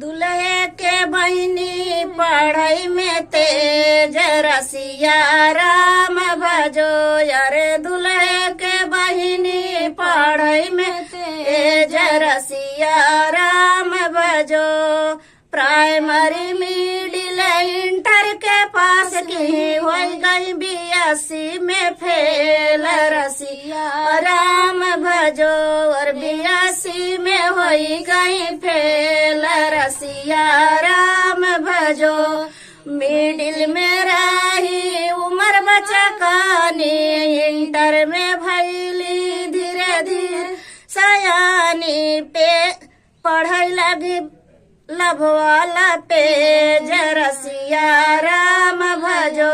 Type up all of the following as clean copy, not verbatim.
दुल्हे के बहिनी पढ़ाई में तेज रसिया राम भजो। अरे दुल्हे के बहिनी पढ़ाई में तेज रसिया राम भजो। प्राइमरी मिडिल इंटर के पास की हो गई बीएससी में फेल रसिया राम भजो। और बीएससी में हो गई फेल रसिया राम भजो। मिडिल में रही उम्र बचा कानी, इंटर में भैली धीरे धीरे सयानी पे पढ़ाई लगी लभवाला पेज रसिया राम भजो।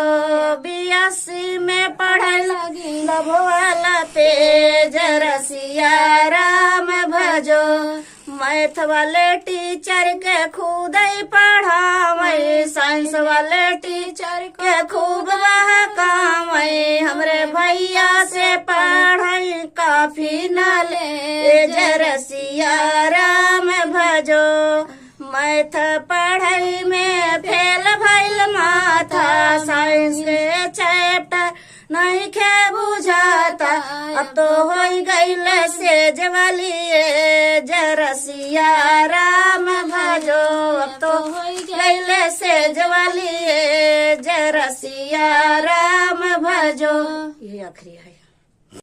बीएससी में पढ़ाई लगी लभवाला पेज रसिया राम भजो। मैथ वाले टीचर के खुद ही पढ़ावे, साइंस वाले टीचर के खूब बहकावे। हमरे भैया से पढ़ाई काफी न ले रसिया राम भजो। मैथ पढ़ाई में फेल भइल माथा, साइंस के चैप्टर नहीं खे बुझाता। अब तो हो गईल सेज वाली रसिया राम भजो। अब तो हो गईल सेज वाली रसिया राम भजो। ये आखिरी है।